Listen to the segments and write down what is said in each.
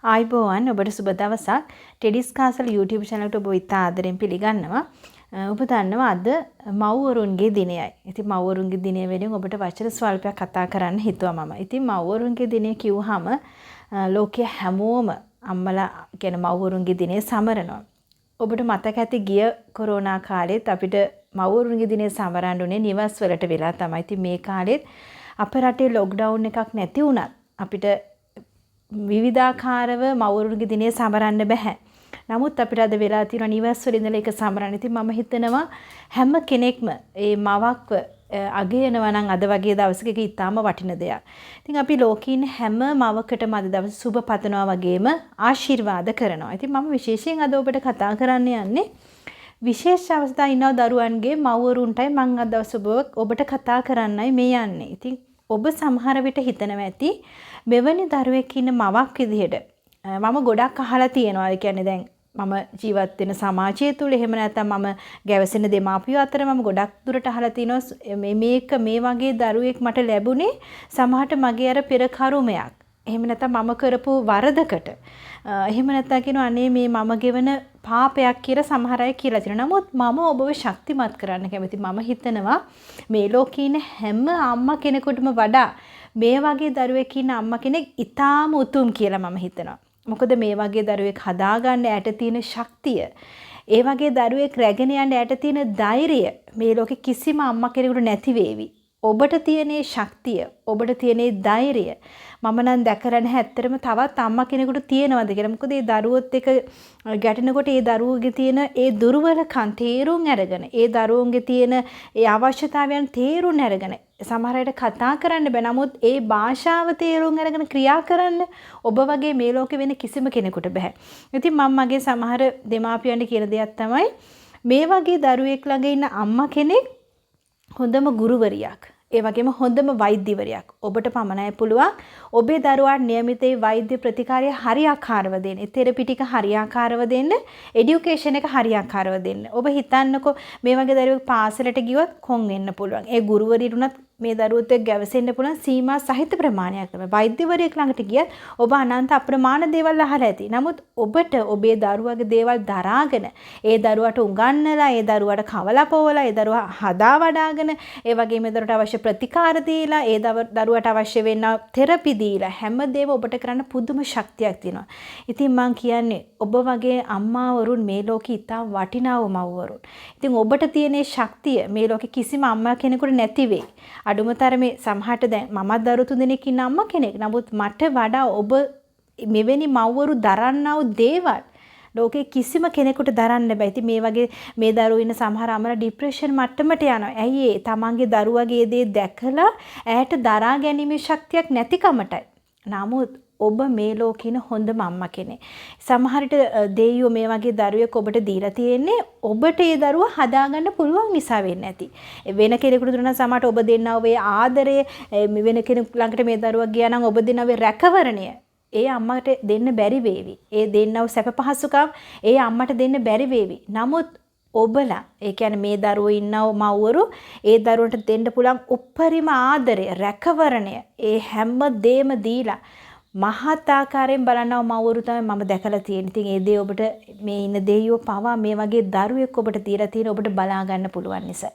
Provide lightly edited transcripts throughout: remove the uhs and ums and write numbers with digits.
ආයිබෝවන් ඔබට සුබ දවසක්. ටෙඩිස් කාසල් YouTube channel එකට ඔබ ඉතා ආදරෙන් පිළිගන්නවා. ඔබ දන්නවා අද මව්වරුන්ගේ දිනයයි. ඉතින් මව්වරුන්ගේ දිනය වෙනුවෙන් ඔබට වචන ස්වල්පයක් කතා කරන්න හිතුවා මම. ඉතින් මව්වරුන්ගේ දිනය කිව්වහම ලෝකයේ හැමෝම අම්මලා කියන මව්වරුන්ගේ දිනය සමරනවා. ඔබට මතක ඇති ගිය කොරෝනා කාලෙත් අපිට මව්වරුන්ගේ දිනය සමරන්න උනේ නිවස් වලට වෙලා තමයි. ඉතින් මේ කාලෙත් අපේ රටේ ලොක්ඩවුන් එකක් නැති වුණත් අපිට විවිධාකාරව මව්වරුන්ගේ දිනේ සමරන්න බෑ. නමුත් අපිට අද වෙලා තියෙන නිවස් වල ඉඳලා ඒක සමරන්න. ඉතින් මම හිතනවා හැම කෙනෙක්ම මේ මවක්ව අගයනවා නම් අද වගේ දවසක ඒක ඉතාම වටින දෙයක්. ඉතින් අපි ලෝකේ ඉන්න හැම මවකටම අද දවසේ සුබ පතනවා වගේම ආශිර්වාද කරනවා. ඉතින් මම විශේෂයෙන් අද ඔබට කතා කරන්න යන්නේ විශේෂ අවස්ථා ඉන්නව දරුවන්ගේ මව්වරුන්ටයි මම අද දවසේ ඔබට කතා කරන්නයි මේ යන්නේ. ඉතින් ඔබ සමහර විට හිතනවා ඇති මෙවැනි දරුවෙක් ඉන්න මවක් විදිහට මම ගොඩක් අහලා තියෙනවා. ඒ කියන්නේ දැන් මම ජීවත් වෙන සමාජය තුල එහෙම නැත්නම් මම ගැවසෙන දෙමාපියෝ අතර මම ගොඩක් දුරට අහලා තිනවා මේ වගේ දරුවෙක් මට ලැබුණේ සමහරට මගේ අර පෙර කර්මයක්. එහෙම නැත්නම් මම කරපු වරදකට. එහෙම නැත්නම් කියනවා අනේ මේ මම ගෙවන පාපයක් කියලා සමහර අය කියලා තියෙනවා. නමුත් මම ඔබව ශක්තිමත් කරන්න කැමති. මම හිතනවා මේ ලෝකේ ඉන්න හැම අම්මා කෙනෙකුටම වඩා මේ වගේ දරුවෙක් ඉන්න අම්මා කෙනෙක් ඉතාම උතුම් කියලා මම හිතනවා. මොකද මේ වගේ දරුවෙක් හදාගන්න යට තියෙන ශක්තිය, ඒ වගේ දරුවෙක් රැගෙන යන්න යට තියෙන ධෛර්යය මේ ලෝකේ කිසිම අම්මා කෙනෙකුට නැති වේවි. ඔබට තියෙන ශක්තිය, ඔබට තියෙන ධෛර්යය මම නම් දැකලා නැහැ ඇත්තටම තවත් අම්මා කෙනෙකුට තියෙනවද කියලා. මොකද ඒ දරුවොත් එක ගැටෙනකොට ඒ දරුවෝගේ තියෙන ඒ දුර්වලකම් තේරුම් අරගෙන, ඒ දරුවෝගේ තියෙන ඒ අවශ්‍යතාවයන් තේරුම් අරගෙන සමහර අයට කතා කරන්න බෑ. නමුත් ඒ භාෂාව තේරුම් අරගෙන ක්‍රියා කරන්න ඔබ වගේ මේ ලෝකේ වෙන කිසිම කෙනෙකුට බෑ. ඉතින් මම මගේ සමහර දෙමාපියන්ට කියන දෙයක් තමයි මේ වගේ දරුවෙක් ළඟ ඉන්න අම්මා කෙනෙක් හොඳම ගුරුවරියක්. ඒ වගේම හොඳම වෛද්‍යවරයෙක්. ඔබට පමණයි පුළුවන් ඔබේ දරුවාට નિયમિત වෛද්‍ය ප්‍රතිකාරය හරියාකාරව දෙන්න. තෙරපි ටික හරියාකාරව දෙන්න. এডুকেෂන් එක හරියාකාරව දෙන්න. ඔබ හිතන්නකෝ මේ වගේ දරුවෙක් පාසලට ගියොත් කොන් වෙන්න පුළුවන්. ඒ ගුරුවරියුණත් මේ දරුවොත් එක්ක ගැවසෙන්න පුළුවන් සීමා සහිත ප්‍රමාණයක් තමයි. වෛද්‍යවරයෙක් ළඟට ගියත් ඔබ අනන්ත අප්‍රමාණ දේවල් අහලා ඇති. නමුත් ඔබට ඔබේ දරුවාගේ දේවල් දරාගෙන, ඒ දරුවාට උගන්වලා, ඒ දරුවාට කවලා පොවලා, ඒ දරුවා හදා වඩාගෙන, ඒ වගේම ඒ දරුවාට අවශ්‍ය ප්‍රතිකාර දීලා, ඒ දරුවාට අවශ්‍ය වෙන තෙරපි දීලා හැමදේම ඔබට කරන්න පුදුම ශක්තියක් තියෙනවා. ඉතින් මම කියන්නේ ඔබ වගේ අම්මාවරුන් මේ ලෝකේ ඉතා වටිනාව මව්වරුන්. ඉතින් ඔබට තියෙන ශක්තිය මේ ලෝකේ කිසිම අම්මා කෙනෙකුට නැති වෙයි. අඩුම තරමේ සමහරට දැන් මමත් දරුවෝ 3 දෙනෙක් ඉන්න අම්මා කෙනෙක්. නමුත් මට වඩා ඔබ මෙවැනි මව්වරු දරන්නා වූ දේවල් ලෝකේ කිසිම කෙනෙකුට දරන්න බෑ. ඉතින් මේ වගේ මේ දරුවෝ ඉන්න සමහර අම්මලා ડિප්‍රෙෂන් මට්ටමට යනවා. ඇයි ඒ? තමන්ගේ දරුවගේ දේ දැකලා ඈට දරා ගැනීමේ ශක්තියක් නැතිකමටයි. නමුත් ඔබ මේ ලෝකේ ඉන්න හොඳම අම්මා කෙනෙක්. සමහරට දෙයියෝ මේ වගේ දරුවෙක් ඔබට දීලා තියෙන්නේ ඔබට ඒ දරුවා හදාගන්න පුළුවන් නිසා වෙන්නේ නැති. වෙන කෙනෙකුට දුන්නා සමහරට ඔබ දෙන්නා ඔබේ ආදරය වෙන කෙනෙකු ළඟට මේ දරුවා ගියා නම් ඔබ දෙන්නා ඔබේ රැකවරණය ඒ අම්මට දෙන්න බැරි වේවි. ඒ දෙන්නව සැප පහසුකම් ඒ අම්මට දෙන්න බැරි වේවි. නමුත් ඔබලා ඒ කියන්නේ මේ දරුවෝ ඉන්නව මව්වරු ඒ දරුවන්ට දෙන්න පුළුවන් උප්පරිම ආදරය, රැකවරණය ඒ හැම දෙම දීලා මහත් ආකාරයෙන් බලනව මව්වරු තමයි මම දැකලා තියෙන්නේ. ඉතින් ඒ දේ ඔබට මේ ඉන්න දෙයියෝ පවා මේ වගේ දරුවෙක් ඔබට තියලා තියෙන ඔබට බලා ගන්න පුළුවන් නිසා.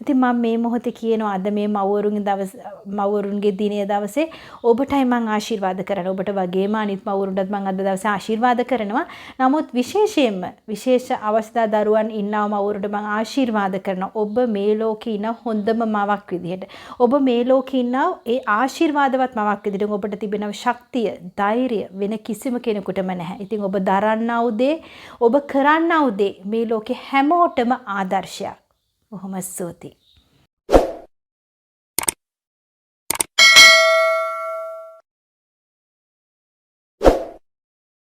ඉතින් මම මේ මොහොතේ කියනවා අද මේ මව්වරුන්ගේ දිනේ දවසේ ඔබටයි මම ආශිර්වාද කරනවා. ඔබට වගේම අනිත් මව්වරුන්ටත් මම අද දවසේ ආශිර්වාද කරනවා. නමුත් විශේෂයෙන්ම විශේෂ අවස්ථා දරුවන් ඉන්නව මව්වරුන්ට මම ආශිර්වාද කරනවා. ඔබ මේ ලෝකේ ඉන්න හොඳම මවක් විදිහට. ඔබ මේ ලෝකේ ඉන්නව ඒ ආශිර්වාදවත් මවක් විදිහට ඔබට තිබෙන ශක්තිය, ධෛර්යය වෙන කිසිම කෙනෙකුටම නැහැ. ඉතින් ඔබ දරන්නා වූ දේ, ඔබ කරන්නා වූ දේ මේ ලෝකේ හැමෝටම ආදර්ශයක්. බොහොම ස්තුතියි.